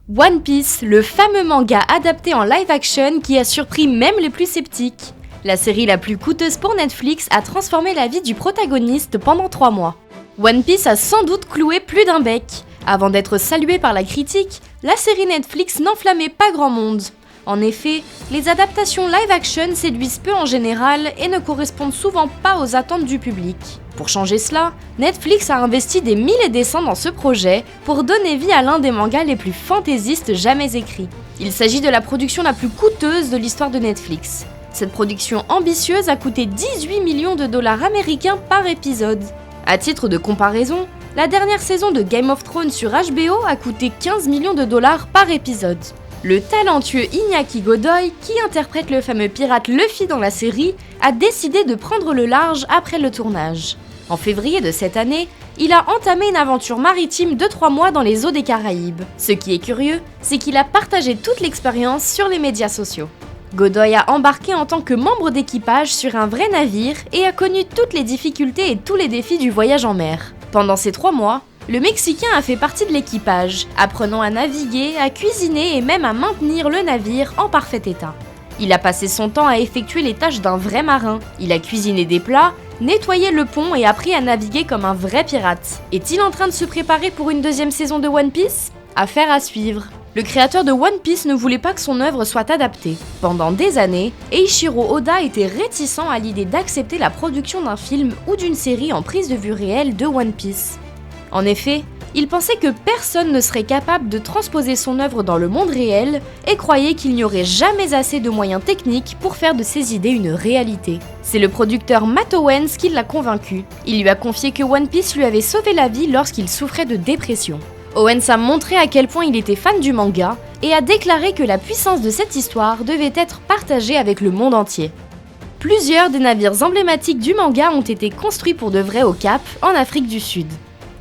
One Piece, le fameux manga adapté en live action qui a surpris même les plus sceptiques. La série la plus coûteuse pour Netflix a transformé la vie du protagoniste pendant 3 mois. One Piece a sans doute cloué plus d'un bec. Avant d'être saluée par la critique, la série Netflix n'enflammait pas grand monde. En effet, les adaptations live action séduisent peu en général et ne correspondent souvent pas aux attentes du public. Pour changer cela, Netflix a investi des 1000 et des cents dans ce projet pour donner vie à l'un des mangas les plus fantaisistes jamais écrits. Il s'agit de la production la plus coûteuse de l'histoire de Netflix. Cette production ambitieuse a coûté 18 millions de dollars américains par épisode. À titre de comparaison, la dernière saison de Game of Thrones sur HBO a coûté 15 millions de dollars par épisode. Le talentueux Iñaki Godoy, qui interprète le fameux pirate Luffy dans la série, a décidé de prendre le large après le tournage. En février de cette année, il a entamé une aventure maritime de 3 mois dans les eaux des Caraïbes. Ce qui est curieux, c'est qu'il a partagé toute l'expérience sur les médias sociaux. Godoy a embarqué en tant que membre d'équipage sur un vrai navire et a connu toutes les difficultés et tous les défis du voyage en mer. Pendant ces 3 mois, le Mexicain a fait partie de l'équipage, apprenant à naviguer, à cuisiner et même à maintenir le navire en parfait état. Il a passé son temps à effectuer les tâches d'un vrai marin. Il a cuisiné des plats, nettoyé le pont et appris à naviguer comme un vrai pirate. Est-il en train de se préparer pour une deuxième saison de One Piece ? Affaire à suivre. Le créateur de One Piece ne voulait pas que son œuvre soit adaptée. Pendant des années, Eiichiro Oda était réticent à l'idée d'accepter la production d'un film ou d'une série en prise de vue réelle de One Piece. En effet, il pensait que personne ne serait capable de transposer son œuvre dans le monde réel et croyait qu'il n'y aurait jamais assez de moyens techniques pour faire de ses idées une réalité. C'est le producteur Matt Owens qui l'a convaincu. Il lui a confié que One Piece lui avait sauvé la vie lorsqu'il souffrait de dépression. Owens a montré à quel point il était fan du manga et a déclaré que la puissance de cette histoire devait être partagée avec le monde entier. Plusieurs des navires emblématiques du manga ont été construits pour de vrai au Cap, en Afrique du Sud.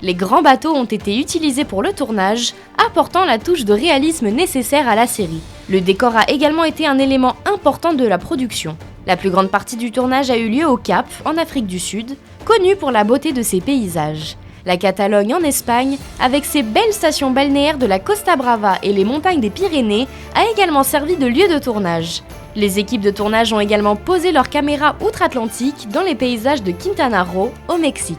Les grands bateaux ont été utilisés pour le tournage, apportant la touche de réalisme nécessaire à la série. Le décor a également été un élément important de la production. La plus grande partie du tournage a eu lieu au Cap, en Afrique du Sud, connu pour la beauté de ses paysages. La Catalogne en Espagne, avec ses belles stations balnéaires de la Costa Brava et les montagnes des Pyrénées, a également servi de lieu de tournage. Les équipes de tournage ont également posé leurs caméras outre-Atlantique dans les paysages de Quintana Roo, au Mexique.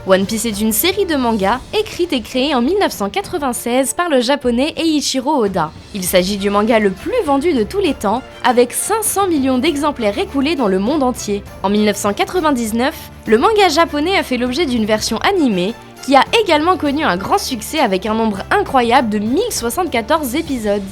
One Piece est une série de mangas écrite et créée en 1996 par le japonais Eiichiro Oda. Il s'agit du manga le plus vendu de tous les temps, avec 500 millions d'exemplaires écoulés dans le monde entier. En 1999, le manga japonais a fait l'objet d'une version animée qui a également connu un grand succès avec un nombre incroyable de 1074 épisodes.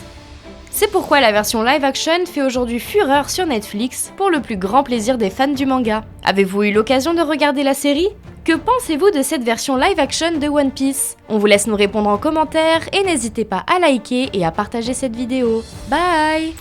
C'est pourquoi la version live action fait aujourd'hui fureur sur Netflix pour le plus grand plaisir des fans du manga. Avez-vous eu l'occasion de regarder la série ? Que pensez-vous de cette version live action de One Piece ? On vous laisse nous répondre en commentaire et n'hésitez pas à liker et à partager cette vidéo. Bye!